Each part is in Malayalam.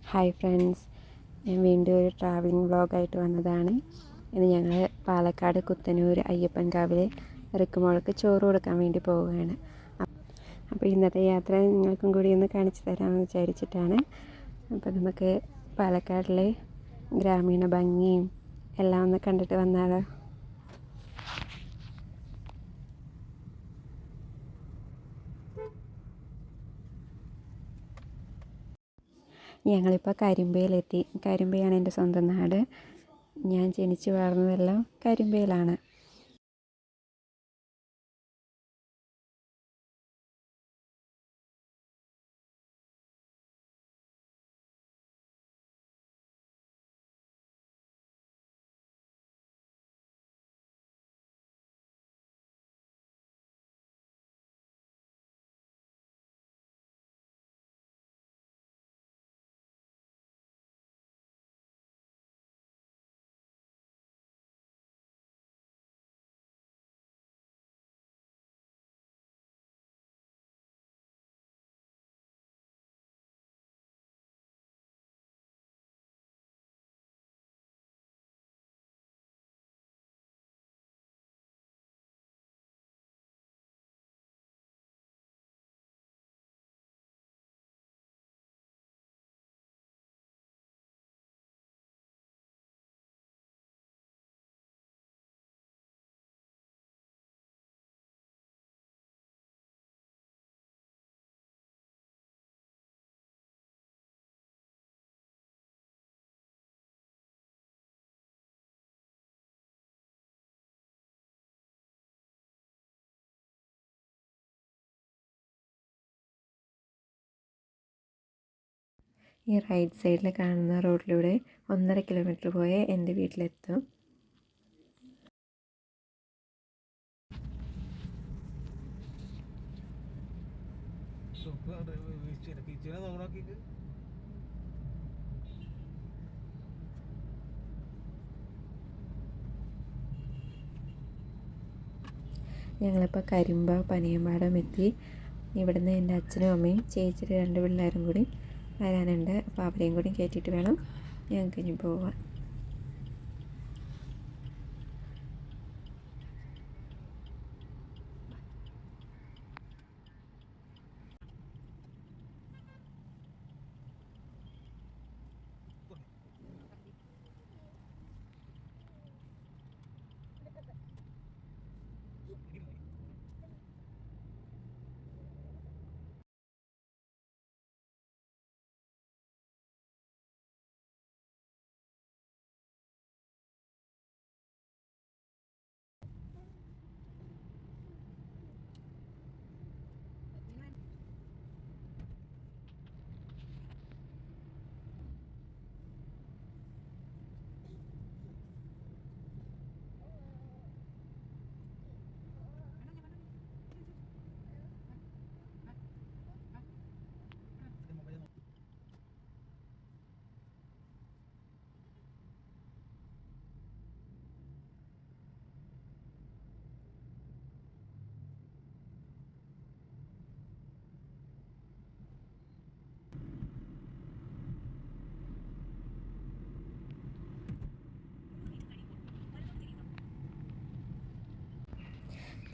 ഹായ് ഫ്രണ്ട്സ്, ഞാൻ വീണ്ടും ഒരു ട്രാവലിംഗ് വ്ളോഗായിട്ട് വന്നതാണ്. ഇന്ന് ഞങ്ങൾ പാലക്കാട് കുത്തനൂർ അയ്യപ്പൻകാവിൽ റിക്കുമോൾക്ക് ചോറ് കൊടുക്കാൻ വേണ്ടി പോവുകയാണ്. അപ്പോൾ ഇന്നത്തെ യാത്ര നിങ്ങൾക്കും കൂടി ഒന്ന് കാണിച്ചു തരാമെന്ന് വിചാരിച്ചിട്ടാണ്. അപ്പോൾ നമുക്ക് പാലക്കാടിലെ ഗ്രാമീണ ഭംഗിയും എല്ലാം ഒന്ന് കണ്ടിട്ട് വന്നാലോ. ഞങ്ങളിപ്പോൾ കരിമ്പയിലെത്തി. കരിമ്പയാണ് എൻ്റെ സ്വന്തം നാട്. ഞാൻ ജനിച്ചു വളർന്നതെല്ലാം കരിമ്പയിലാണ്. ഈ റൈറ്റ് സൈഡിൽ കാണുന്ന റോഡിലൂടെ 1.5 കിലോമീറ്റർ പോയാൽ എൻ്റെ വീട്ടിലെത്തും. ഞങ്ങളിപ്പോൾ കരിമ്പ പനിയമ്പാടം എത്തി. ഇവിടുന്ന് എൻ്റെ അച്ഛനും അമ്മയും ചേച്ചിയുടെ 2 പിള്ളേരും കൂടി വരാനുണ്ട്. അപ്പോൾ അവരെയും കൂടി കയറ്റിയിട്ട് വേണം ഞങ്ങൾക്ക് ഇനി പോവാൻ.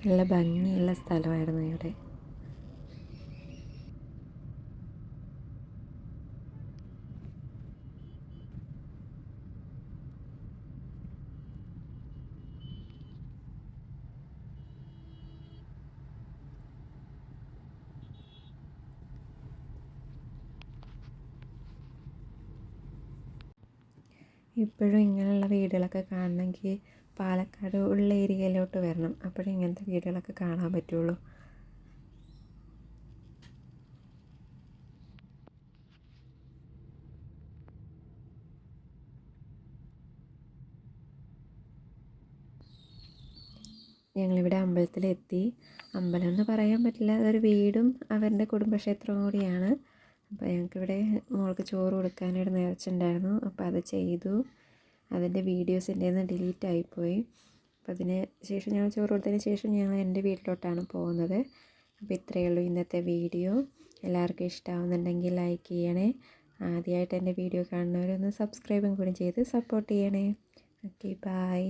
നല്ല ഭംഗിയുള്ള സ്ഥലമായിരുന്നു ഇവിടെ. ഇപ്പോഴും ഇങ്ങനെയുള്ള വീടുകളൊക്കെ കാണണമെങ്കിൽ പാലക്കാട് ഉള്ള ഏരിയയിലോട്ട് വരണം. അപ്പോഴേ ഇങ്ങനത്തെ വീടുകളൊക്കെ കാണാൻ പറ്റുള്ളൂ. ഞങ്ങളിവിടെ അമ്പലത്തിലെത്തി. അമ്പലം എന്ന് പറയാൻ പറ്റില്ല, അതൊരു വീടും അവരുടെ കുടുംബക്ഷേത്രവും കൂടിയാണ്. അപ്പോൾ ഞങ്ങൾക്കിവിടെ മോൾക്ക് ചോറ് കൊടുക്കാനായിട്ട് നേർച്ചയുണ്ടായിരുന്നു. അപ്പോൾ അത് ചെയ്തു. അതിൻ്റെ വീഡിയോസ് എൻ്റെ നിന്ന് ഡിലീറ്റ് ആയിപ്പോയി. അപ്പോൾ അതിന് ശേഷം ഞങ്ങൾ ചോറ് കൊടുത്തതിന് ശേഷം ഞങ്ങൾ എൻ്റെ വീട്ടിലോട്ടാണ് പോകുന്നത്. അപ്പോൾ ഇത്രയേ ഉള്ളൂ ഇന്നത്തെ വീഡിയോ. എല്ലാവർക്കും ഇഷ്ടമാവുന്നുണ്ടെങ്കിൽ ലൈക്ക് ചെയ്യണേ. ആദ്യമായിട്ട് എൻ്റെ വീഡിയോ കാണുന്നവരൊന്ന് സബ്സ്ക്രൈബും കൂടി ചെയ്ത് സപ്പോർട്ട് ചെയ്യണേ. Okay, bye.